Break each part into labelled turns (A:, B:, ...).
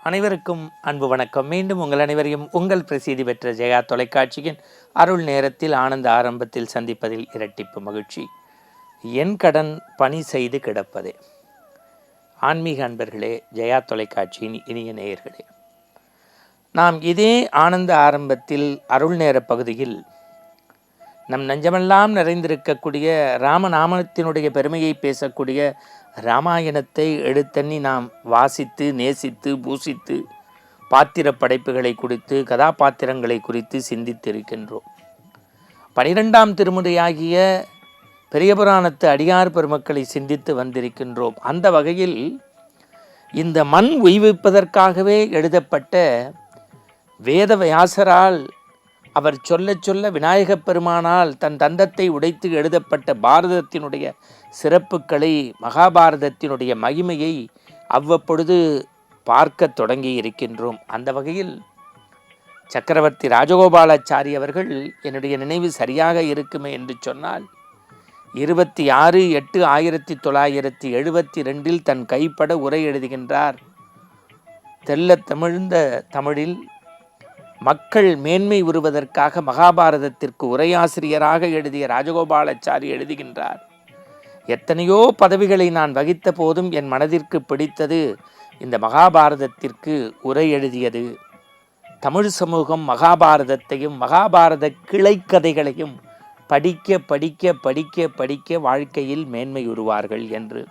A: அனைவருக்கும் அன்பு வணக்கம். மீண்டும் உங்கள் அனைவரையும் உங்கள் பிரசித்தி பெற்ற ஜெயா தொலைக்காட்சியின் அருள் நேரத்தில் ஆனந்த ஆரம்பத்தில் சந்திப்பதில் இரட்டிப்பு மகிழ்ச்சி. என் கடன் பணி செய்து கிடப்பதே. ஆன்மீக அன்பர்களே, ஜெயா தொலைக்காட்சியின் இனிய நேயர்களே, நாம் இதே ஆனந்த ஆரம்பத்தில் அருள் நேர பகுதியில் நம் நெஞ்சமெல்லாம் நிறைந்திருக்கக்கூடிய ராமநாமத்தினுடைய பெருமையை பேசக்கூடிய இராமாயணத்தை எடுத்தண்ணி நாம் வாசித்து நேசித்து பூசித்து பாத்திர படைப்புகளை குறித்து கதாபாத்திரங்களை குறித்து சிந்தித்திருக்கின்றோம். 12ஆம் திருமுறையாகிய பெரிய புராணத்து அடியார் பெருமக்களை சிந்தித்து வந்திருக்கின்றோம். அந்த வகையில் இந்த மண் உய்விப்பதற்காகவே எழுதப்பட்ட வேதவியாசரால் அவர் சொல்ல சொல்ல விநாயகப் பெருமானால் தன் தந்தத்தை உடைத்து எழுதப்பட்ட பாரதத்தினுடைய சிறப்புகளை, மகாபாரதத்தினுடைய மகிமையை அவ்வப்பொழுது பார்க்க தொடங்கி இருக்கின்றோம். அந்த வகையில் சக்கரவர்த்தி ராஜகோபாலாச்சாரி அவர்கள், என்னுடைய நினைவு சரியாக இருக்குமே என்று சொன்னால், 26/8/1972 தன் கைப்பட உரை எழுதுகின்றார். தெல்ல தமிழ்ந்த தமிழில் மக்கள் மேன்மை உறுவதற்காக மகாபாரதத்திற்கு உரையாசிரியராக எழுதிய ராஜகோபாலாச்சாரி எழுதுகின்றார். எத்தனையோ பதவிகளை நான் வகித்த போதும் என் மனதிற்கு பிடித்தது இந்த மகாபாரதத்திற்கு உரை எழுதியது. தமிழ் சமூகம் மகாபாரதத்தையும் மகாபாரத கிளைக்கதைகளையும் படிக்க படிக்க படிக்க படிக்க வாழ்க்கையில் மேன்மை உறுவார்கள் என்று.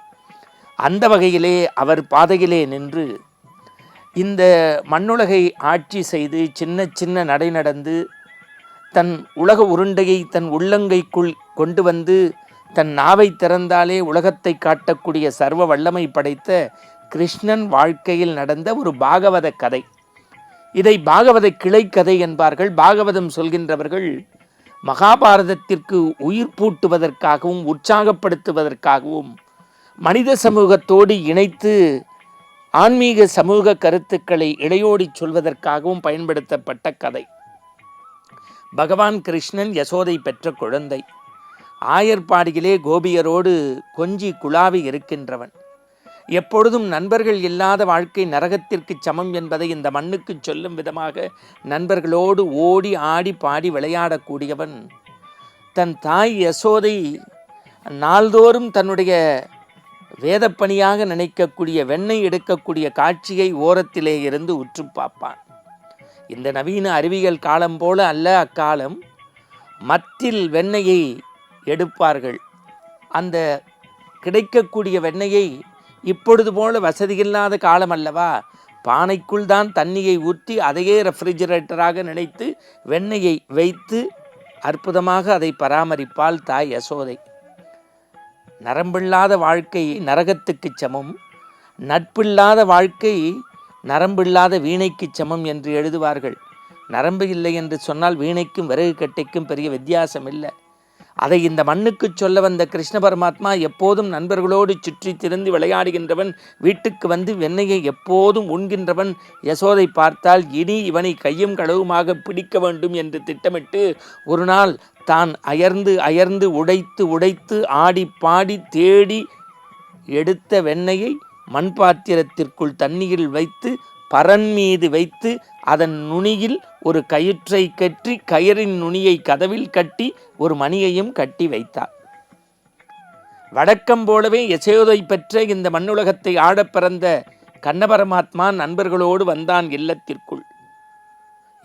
A: அந்த வகையிலே அவர் பாதையிலே நின்று இந்த மண்ணுலகை ஆட்சி செய்து சின்ன சின்ன நடை நடந்து தன் உலக உருண்டையை தன் உள்ளங்கைக்குள் கொண்டு வந்து தன் நாவை திறந்தாலே உலகத்தை காட்டக்கூடிய சர்வ வல்லமை படைத்த கிருஷ்ணன் வாழ்க்கையில் நடந்த ஒரு பாகவத கதை. இதை பாகவத கிளைக்கதை என்பார்கள். பாகவதம் சொல்கின்றவர்கள் மகாபாரதத்திற்கு உயிர் பூட்டுவதற்காகவும் உற்சாகப்படுத்துவதற்காகவும் மனித சமூகத்தோடு இணைத்து ஆன்மீக சமூக கருத்துக்களை இடையோடி சொல்வதற்காகவும் பயன்படுத்தப்பட்ட கதை. பகவான் கிருஷ்ணன் யசோதை பெற்ற குழந்தை. ஆயர்பாடியிலே கோபியரோடு கொஞ்சி குழாவி இருக்கின்றவன். எப்பொழுதும் நண்பர்கள் இல்லாத வாழ்க்கை நரகத்திற்கு சமம் என்பதை இந்த மண்ணுக்கு சொல்லும் விதமாக நண்பர்களோடு ஓடி ஆடி பாடி விளையாடக்கூடியவன். தன் தாய் யசோதை நாள்தோறும் தன்னுடைய வேதப்பணியாக நினைக்கக்கூடிய வெண்ணெய் எடுக்கக்கூடிய காட்சியை ஓரத்திலே இருந்து உற்று பார்ப்பான். இந்த நவீன அறிவியல் காலம் போல அல்ல அக்காலம். மத்தில் வெண்ணெயை எடுப்பார்கள். அந்த கிடைக்கக்கூடிய வெண்ணெயை இப்பொழுது போல வசதியில்லாத காலம் அல்லவா, பானைக்குள் தான் தண்ணியை ஊற்றி அதையே ரெஃப்ரிஜரேட்டராக நினைத்து வெண்ணெயை வைத்து அற்புதமாக அதை பராமரிப்பாள் தாய் யசோதை. நரம்பில்லாத வாழ்க்கை நரகத்துக்கு சமம், நட்பில்லாத வாழ்க்கை நரம்பில்லாத வீணைக்கு சமம் என்று எழுதுவார்கள். நரம்பு இல்லை என்று சொன்னால் வீணைக்கும் விறகு கட்டைக்கும் பெரிய வித்தியாசம் இல்லை. அதை இந்த மண்ணுக்கு சொல்ல வந்த கிருஷ்ண பரமாத்மா எப்போதும் நண்பர்களோடு சுற்றி திரிந்து விளையாடுகின்றவன், வீட்டுக்கு வந்து வெண்ணெயை எப்போதும் உண்கின்றவன். யசோதை பார்த்தால் இனி இவனை கையும் களவுமாக பிடிக்க வேண்டும் என்று திட்டமிட்டு ஒரு நாள் தான் அயர்ந்து அயர்ந்து உடைத்து உடைத்து ஆடி பாடி தேடி எடுத்த வெண்ணெயை மண் பாத்திரத்திற்குள் தண்ணீரில் வைத்து பரன் மீது வைத்து அதன் நுனியில் ஒரு கயிற்றை கட்டி கயிறின் நுனியை கதவில் கட்டி ஒரு மணியையும் கட்டி வைத்தார். வழக்கம் போலவே யசோதை பெற்ற இந்த மண்ணுலகத்தை ஆடப் பிறந்த கண்ணபரமாத்மா நண்பர்களோடு வந்தான் இல்லத்திற்குள்.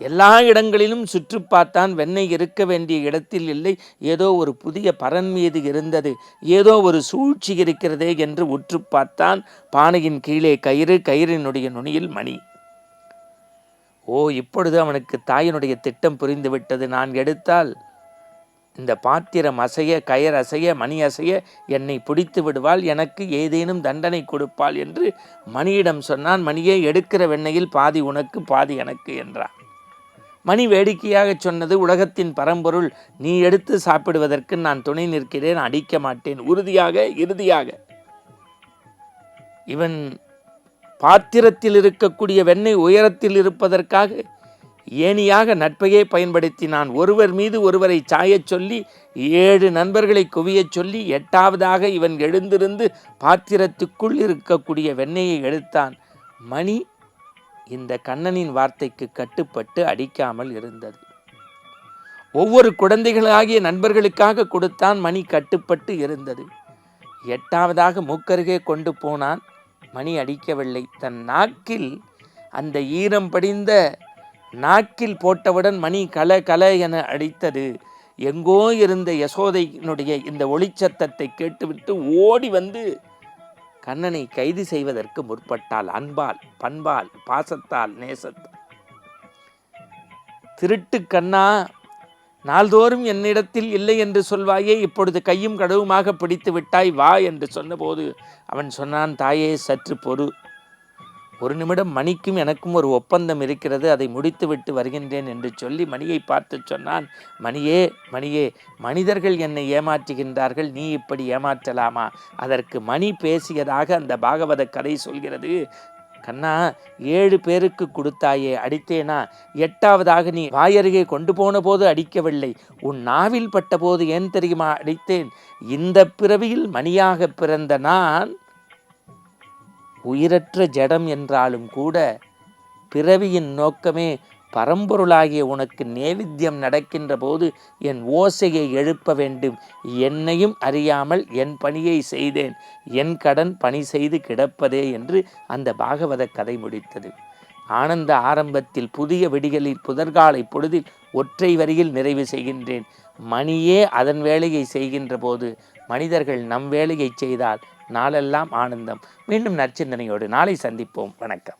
A: எல்லா இடங்களிலும் சுற்றி பார்த்தான். வெண்ணெய் இருக்க வேண்டிய இடத்தில் இல்லை. ஏதோ ஒரு புதிய பரன் மீது இருந்தது. ஏதோ ஒரு சூழ்ச்சி இருக்கிறதே என்று உற்று பார்த்தான். பானையின் கீழே கயிறு, கயிறினுடைய நுனியில் மணி. இப்பொழுது அவனுக்கு தாயினுடைய திட்டம் புரிந்துவிட்டது. நான் எடுத்தால் இந்த பாத்திரம் அசைய, கயர் அசைய, மணி அசைய என்னை பிடித்து விடுவாள், எனக்கு ஏதேனும் தண்டனை கொடுப்பாள் என்று மணியிடம் சொன்னான். மணியே, எடுக்கிற வெண்ணெயில் பாதி உனக்கு பாதி எனக்கு என்றான். மணி வேடிக்கையாக சொன்னது, உலகத்தின் பரம்பொருள், நீ எடுத்து சாப்பிடுவதற்கு நான் துணை நிற்கிறேன், அடிக்க மாட்டேன். உறுதியாக இறுதியாக இவன் பாத்திரத்தில் இருக்கக்கூடிய வெண்ணெய் உயரத்தில் இருப்பதற்காக ஏணியாக நட்பையே பயன்படுத்தினான். ஒருவர் மீது ஒருவரை சாயச் சொல்லி 7 நண்பர்களை குவியச் சொல்லி 8ஆவதாக இவன் எழுந்திருந்து பாத்திரத்துக்குள் இருக்கக்கூடிய வெண்ணெயை எடுத்தான். மணி இந்த கண்ணனின் வார்த்தைக்கு கட்டுப்பட்டு அடிக்காமல் இருந்தது. ஒவ்வொரு குழந்தைகளாகிய நண்பர்களுக்காக கொடுத்தான். மணி கட்டுப்பட்டு இருந்தது. 8வதாக மூக்கருகே கொண்டு போனான். மணி அடிக்கவில்லை. தன் நாக்கில் அந்த ஈரம் படிந்த நாக்கில் போட்டவுடன் மணி கல கல என அடித்தது. எங்கோ இருந்த யசோதையினுடைய இந்த ஒளிச்சத்தத்தை கேட்டுவிட்டு ஓடி வந்து கண்ணனை கைது செய்வதற்கு முற்பட்டாள். அன்பால், பண்பால், பாசத்தால், நேசத்தால். திருட்டு கண்ணா, நாள்தோறும் என்னிடத்தில் இல்லை என்று சொல்வாயே, இப்பொழுது கையும் கடவுமாக பிடித்து விட்டாய், வா என்று சொன்னபோது அவன் சொன்னான், தாயே சற்று பொறு, ஒரு நிமிடம் மணிக்கும் எனக்கும் ஒரு ஒப்பந்தம் இருக்கிறது, அதை முடித்துவிட்டு வருகின்றேன் என்று சொல்லி மணியை பார்த்து சொன்னான், மணியே மணியே, மனிதர்கள் என்னை ஏமாற்றுகின்றார்கள், நீ இப்படி ஏமாற்றலாமா? அதற்கு மணி பேசியதாக அந்த பாகவத கதை சொல்கிறது. கண்ணா, 7 பேருக்கு கொடுத்தாயே, அடித்தேனா? 8வதாக நீ வாயருகே கொண்டு போன போது அடிக்கவில்லை, உன் நாவில் பட்ட போது ஏன் தெரியுமா அடித்தேன்? இந்த பிறவியில் மணியாக பிறந்த நான் உயிரற்ற ஜடம் என்றாலும் கூட பிறவியின் நோக்கமே பரம்பொருளாகிய உனக்கு நேவித்தியம் நடக்கின்ற போது என் ஓசையை எழுப்ப வேண்டும். என்னையும் அறியாமல் என் பணியை செய்தேன், என் கடன் பணி செய்து கிடப்பதே என்று அந்த பாகவத கதை முடித்தது. ஆனந்த ஆரம்பத்தில் புதிய விடிகளில் புதர்காலை பொழுதில் ஒற்றை வரியில் நிறைவு செய்கின்றேன். மணியே அதன் வேலையை செய்கின்ற போது மனிதர்கள் நம் வேலையை செய்தால் நாளெல்லாம் ஆனந்தம். மீண்டும் நற்சிந்தனையோடு நாளை சந்திப்போம். வணக்கம்.